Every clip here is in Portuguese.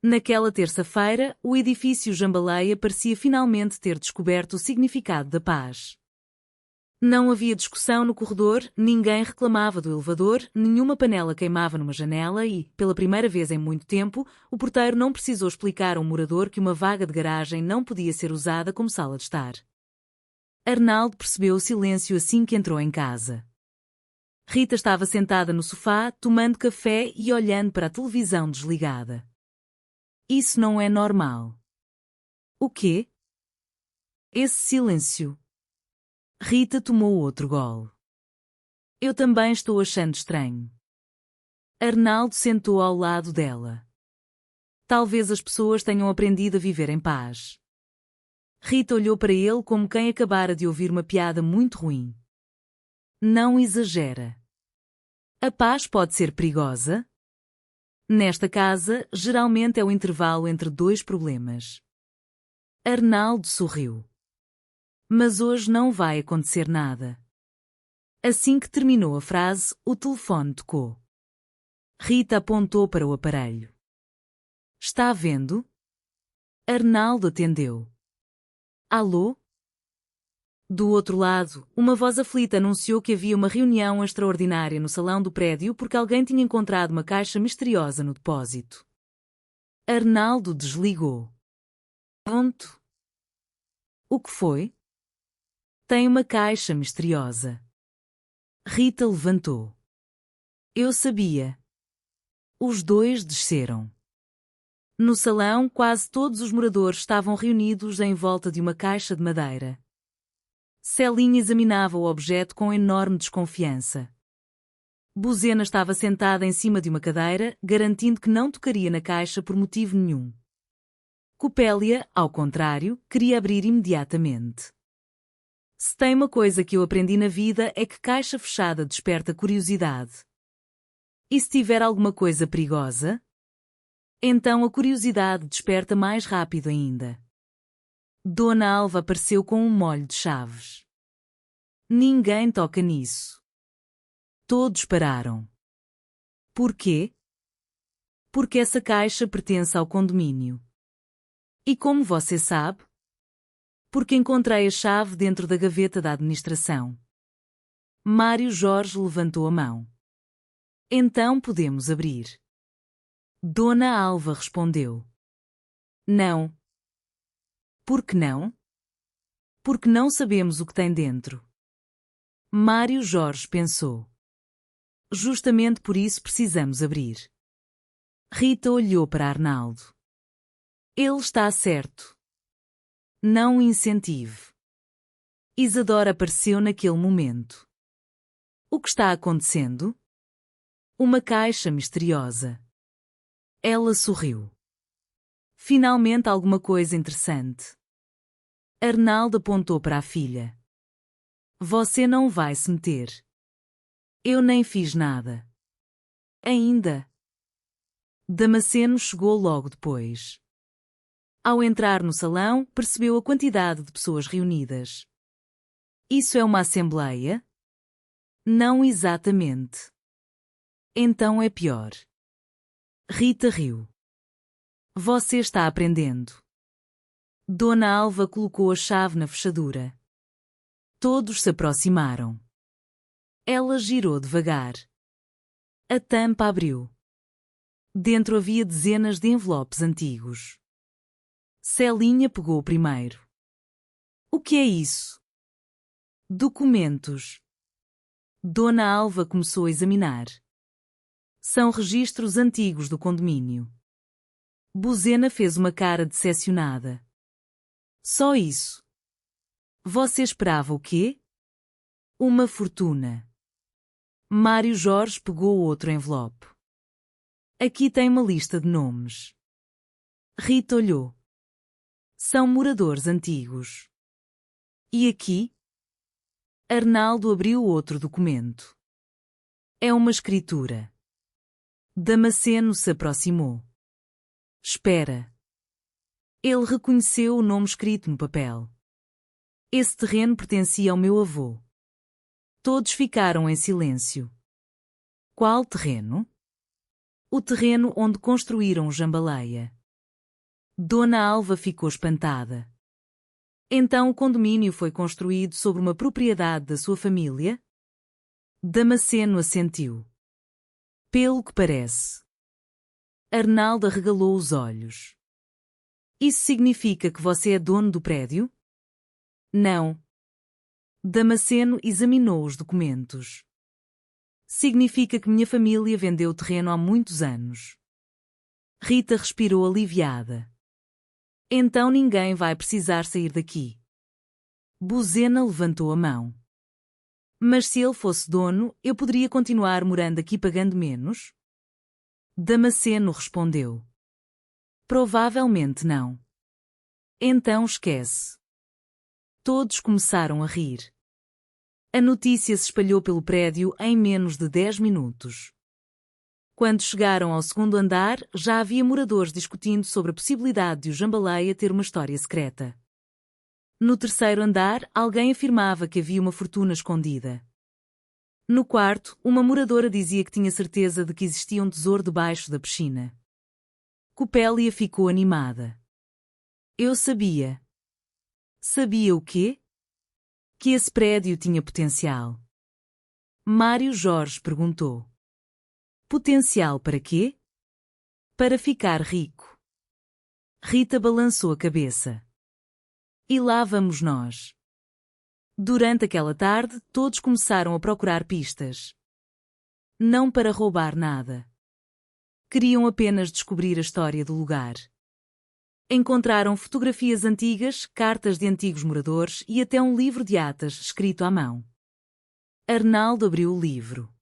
Naquela terça-feira, o edifício Jambaleia parecia finalmente ter descoberto o significado da paz. Não havia discussão no corredor, ninguém reclamava do elevador, nenhuma panela queimava numa janela e, pela primeira vez em muito tempo, o porteiro não precisou explicar a um morador que uma vaga de garagem não podia ser usada como sala de estar. Arnaldo percebeu o silêncio assim que entrou em casa. Rita estava sentada no sofá, tomando café e olhando para a televisão desligada. Isso não é normal. O quê? Esse silêncio. Rita tomou outro gole. Eu também estou achando estranho. Arnaldo sentou ao lado dela. Talvez as pessoas tenham aprendido a viver em paz. Rita olhou para ele como quem acabara de ouvir uma piada muito ruim. Não exagera. A paz pode ser perigosa? Nesta casa, geralmente é o intervalo entre dois problemas. Arnaldo sorriu. Mas hoje não vai acontecer nada. Assim que terminou a frase, o telefone tocou. Rita apontou para o aparelho. Está vendo? Arnaldo atendeu. Alô? Do outro lado, uma voz aflita anunciou que havia uma reunião extraordinária no salão do prédio porque alguém tinha encontrado uma caixa misteriosa no depósito. Arnaldo desligou. Pronto. O que foi? Tem uma caixa misteriosa. Rita levantou. Eu sabia. Os dois desceram. No salão, quase todos os moradores estavam reunidos em volta de uma caixa de madeira. Celinha examinava o objeto com enorme desconfiança. Buzena estava sentada em cima de uma cadeira, garantindo que não tocaria na caixa por motivo nenhum. Copélia, ao contrário, queria abrir imediatamente. Se tem uma coisa que eu aprendi na vida é que caixa fechada desperta curiosidade. E se tiver alguma coisa perigosa? Então a curiosidade desperta mais rápido ainda. Dona Alva apareceu com um molho de chaves. Ninguém toca nisso. Todos pararam. Por quê? Porque essa caixa pertence ao condomínio. E como você sabe? Porque encontrei a chave dentro da gaveta da administração. Mário Jorge levantou a mão. Então podemos abrir. Dona Alva respondeu. Não. Por que não? Porque não sabemos o que tem dentro. Mário Jorge pensou. Justamente por isso precisamos abrir. Rita olhou para Arnaldo. Ele está certo. Não o incentive. Isadora apareceu naquele momento. O que está acontecendo? Uma caixa misteriosa. Ela sorriu. Finalmente alguma coisa interessante. Arnaldo apontou para a filha. Você não vai se meter. Eu nem fiz nada. Ainda. Damasceno chegou logo depois. Ao entrar no salão, percebeu a quantidade de pessoas reunidas. Isso é uma assembleia? Não exatamente. Então é pior. Rita riu. Você está aprendendo. Dona Alva colocou a chave na fechadura. Todos se aproximaram. Ela girou devagar. A tampa abriu. Dentro havia dezenas de envelopes antigos. Celinha pegou o primeiro. O que é isso? Documentos. Dona Alva começou a examinar. São registros antigos do condomínio. Buzena fez uma cara decepcionada. Só isso. Você esperava o quê? Uma fortuna. Mário Jorge pegou outro envelope. Aqui tem uma lista de nomes. Rita olhou. São moradores antigos. E aqui? Arnaldo abriu outro documento. É uma escritura. Damasceno se aproximou. Espera. Ele reconheceu o nome escrito no papel. Esse terreno pertencia ao meu avô. Todos ficaram em silêncio. Qual terreno? O terreno onde construíram o Jambaleia. Dona Alva ficou espantada. Então o condomínio foi construído sobre uma propriedade da sua família? Damasceno assentiu. Pelo que parece. Arnaldo arregalou os olhos. Isso significa que você é dono do prédio? Não. Damasceno examinou os documentos. Significa que minha família vendeu o terreno há muitos anos. Rita respirou aliviada. Então ninguém vai precisar sair daqui. Buzena levantou a mão. Mas se ele fosse dono, eu poderia continuar morando aqui pagando menos? Damasceno respondeu. Provavelmente não. Então esquece. Todos começaram a rir. A notícia se espalhou pelo prédio em menos de 10 minutos. Quando chegaram ao segundo andar, já havia moradores discutindo sobre a possibilidade de o Jambaleia ter uma história secreta. No terceiro andar, alguém afirmava que havia uma fortuna escondida. No quarto, uma moradora dizia que tinha certeza de que existia um tesouro debaixo da piscina. Copélia ficou animada. Eu sabia. Sabia o quê? Que esse prédio tinha potencial. Mário Jorge perguntou. Potencial para quê? Para ficar rico. Rita balançou a cabeça. E lá vamos nós. Durante aquela tarde, todos começaram a procurar pistas. Não para roubar nada. Queriam apenas descobrir a história do lugar. Encontraram fotografias antigas, cartas de antigos moradores e até um livro de atas escrito à mão. Arnaldo abriu o livro.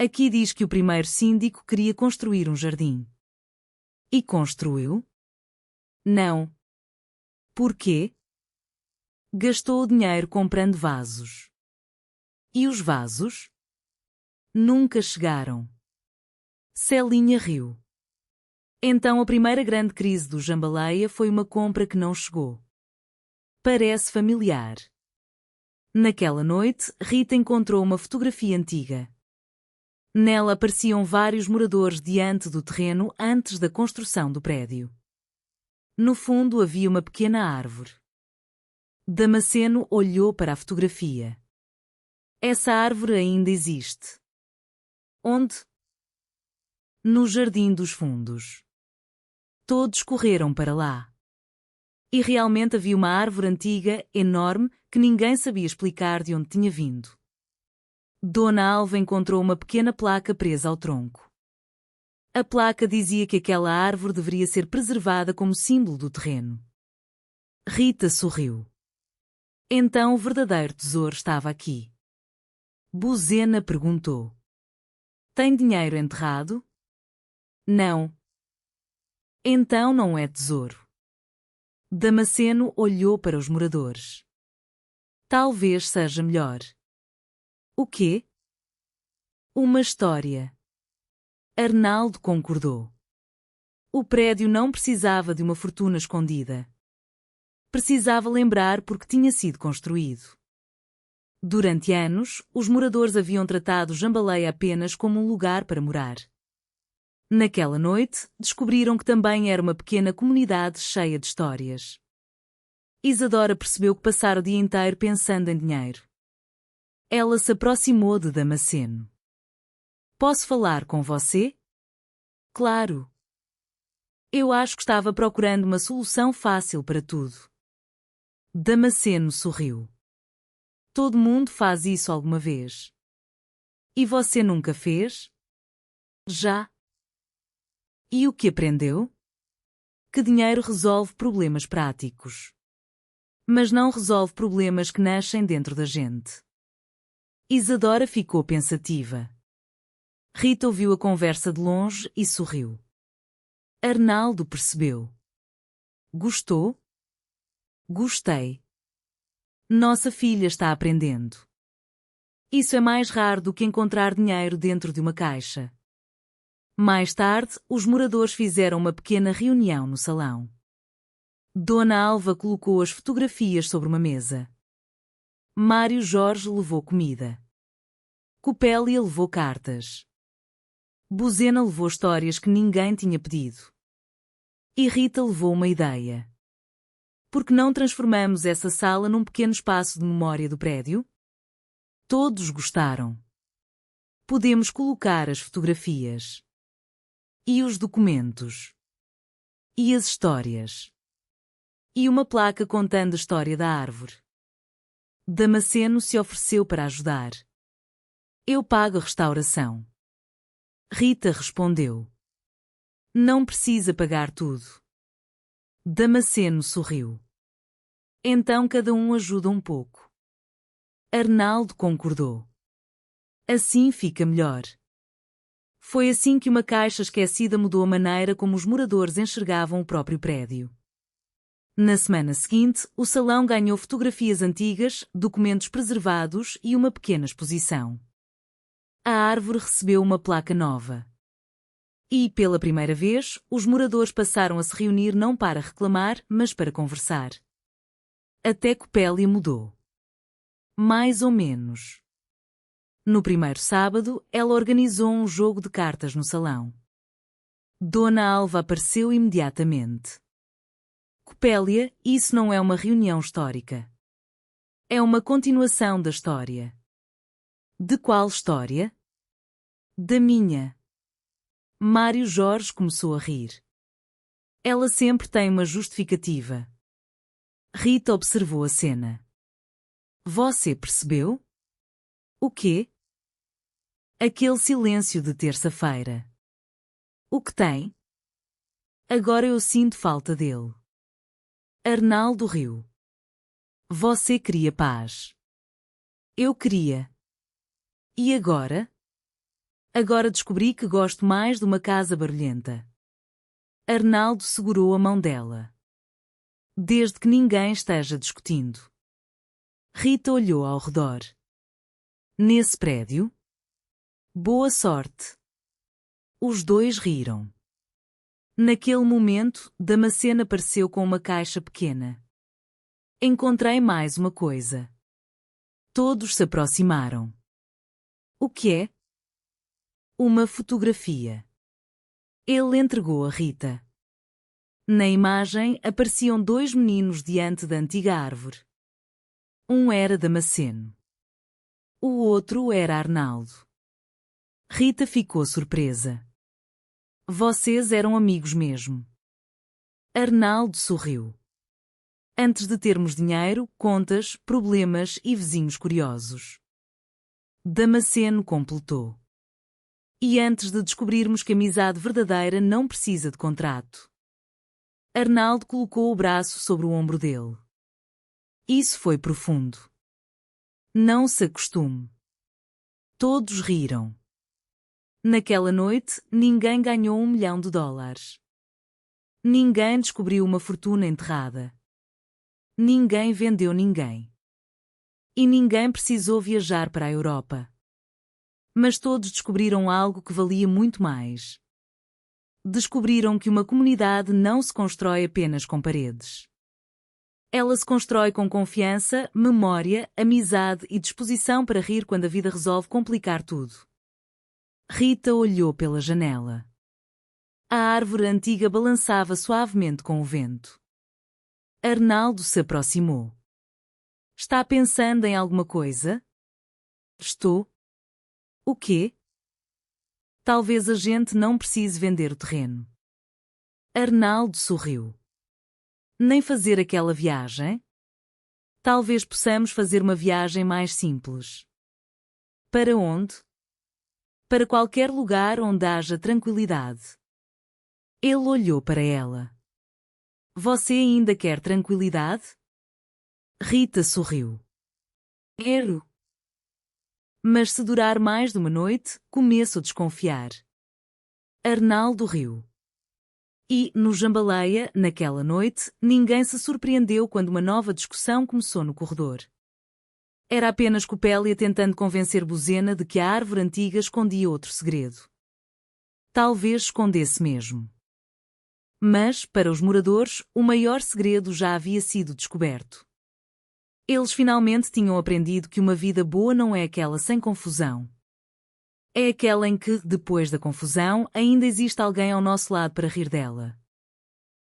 Aqui diz que o primeiro síndico queria construir um jardim. E construiu? Não. Por quê? Gastou o dinheiro comprando vasos. E os vasos? Nunca chegaram. Celinha riu. Então a primeira grande crise do Jambaleia foi uma compra que não chegou. Parece familiar. Naquela noite, Rita encontrou uma fotografia antiga. Nela apareciam vários moradores diante do terreno antes da construção do prédio. No fundo havia uma pequena árvore. Damasceno olhou para a fotografia. Essa árvore ainda existe. Onde? No Jardim dos Fundos. Todos correram para lá. E realmente havia uma árvore antiga, enorme, que ninguém sabia explicar de onde tinha vindo. Dona Alva encontrou uma pequena placa presa ao tronco. A placa dizia que aquela árvore deveria ser preservada como símbolo do terreno. Rita sorriu. Então o verdadeiro tesouro estava aqui. Buzena perguntou. Tem dinheiro enterrado? Não. Então não é tesouro. Damasceno olhou para os moradores. Talvez seja melhor. O quê? Uma história. Arnaldo concordou. O prédio não precisava de uma fortuna escondida. Precisava lembrar porque tinha sido construído. Durante anos, os moradores haviam tratado Jambaleia apenas como um lugar para morar. Naquela noite, descobriram que também era uma pequena comunidade cheia de histórias. Isadora percebeu que passara o dia inteiro pensando em dinheiro. Ela se aproximou de Damasceno. Posso falar com você? Claro. Eu acho que estava procurando uma solução fácil para tudo. Damasceno sorriu. Todo mundo faz isso alguma vez. E você nunca fez? Já. E o que aprendeu? Que dinheiro resolve problemas práticos. Mas não resolve problemas que nascem dentro da gente. Isadora ficou pensativa. Rita ouviu a conversa de longe e sorriu. Arnaldo percebeu. Gostou? Gostei. Nossa filha está aprendendo. Isso é mais raro do que encontrar dinheiro dentro de uma caixa. Mais tarde, os moradores fizeram uma pequena reunião no salão. Dona Alva colocou as fotografias sobre uma mesa. Mário Jorge levou comida. Copélia levou cartas. Buzena levou histórias que ninguém tinha pedido. E Rita levou uma ideia. Por que não transformamos essa sala num pequeno espaço de memória do prédio? Todos gostaram. Podemos colocar as fotografias. E os documentos. E as histórias. E uma placa contando a história da árvore. Damasceno se ofereceu para ajudar. Eu pago a restauração. Rita respondeu. Não precisa pagar tudo. Damasceno sorriu. Então cada um ajuda um pouco. Arnaldo concordou. Assim fica melhor. Foi assim que uma caixa esquecida mudou a maneira como os moradores enxergavam o próprio prédio. Na semana seguinte, o salão ganhou fotografias antigas, documentos preservados e uma pequena exposição. A árvore recebeu uma placa nova. E, pela primeira vez, os moradores passaram a se reunir não para reclamar, mas para conversar. Até Copélia mudou. Mais ou menos. No primeiro sábado, ela organizou um jogo de cartas no salão. Dona Alva apareceu imediatamente. Copélia, isso não é uma reunião histórica. É uma continuação da história. De qual história? Da minha. Mário Jorge começou a rir. Ela sempre tem uma justificativa. Rita observou a cena. Você percebeu? O quê? Aquele silêncio de terça-feira. O que tem? Agora eu sinto falta dele. Arnaldo riu. Você queria paz. Eu queria. E agora? Agora descobri que gosto mais de uma casa barulhenta. Arnaldo segurou a mão dela. Desde que ninguém esteja discutindo. Rita olhou ao redor. Nesse prédio? Boa sorte. Os dois riram. Naquele momento, Damasceno apareceu com uma caixa pequena. Encontrei mais uma coisa. Todos se aproximaram. O que é? Uma fotografia. Ele entregou a Rita. Na imagem apareciam dois meninos diante da antiga árvore. Um era Damasceno. O outro era Arnaldo. Rita ficou surpresa. Vocês eram amigos mesmo. Arnaldo sorriu. Antes de termos dinheiro, contas, problemas e vizinhos curiosos. Damasceno completou. E antes de descobrirmos que a amizade verdadeira não precisa de contrato. Arnaldo colocou o braço sobre o ombro dele. Isso foi profundo. Não se acostume. Todos riram. Naquela noite, ninguém ganhou $1 milhão. Ninguém descobriu uma fortuna enterrada. Ninguém vendeu ninguém. E ninguém precisou viajar para a Europa. Mas todos descobriram algo que valia muito mais. Descobriram que uma comunidade não se constrói apenas com paredes. Ela se constrói com confiança, memória, amizade e disposição para rir quando a vida resolve complicar tudo. Rita olhou pela janela. A árvore antiga balançava suavemente com o vento. Arnaldo se aproximou. Está pensando em alguma coisa? Estou. O quê? Talvez a gente não precise vender o terreno. Arnaldo sorriu. Nem fazer aquela viagem? Talvez possamos fazer uma viagem mais simples. Para onde? Para qualquer lugar onde haja tranquilidade. Ele olhou para ela. Você ainda quer tranquilidade? Rita sorriu. Quero. Mas se durar mais de uma noite, começo a desconfiar. Arnaldo riu. E, no Jambaleia, naquela noite, ninguém se surpreendeu quando uma nova discussão começou no corredor. Era apenas Copélia tentando convencer Bozena de que a árvore antiga escondia outro segredo. Talvez escondesse mesmo. Mas, para os moradores, o maior segredo já havia sido descoberto. Eles finalmente tinham aprendido que uma vida boa não é aquela sem confusão. É aquela em que, depois da confusão, ainda existe alguém ao nosso lado para rir dela.